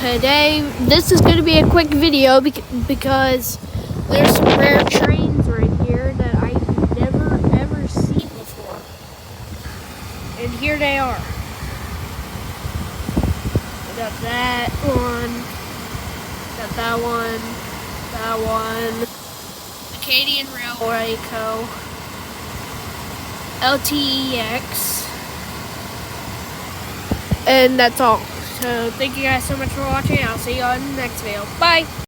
today this is going to be a quick video because there's some rare trains right here that I've never ever seen before, and here they are. I got that one, got that one, Acadian Railway Co. LTEX, and that's all. So thank you guys so much for watching. I'll see you on the next video. Bye.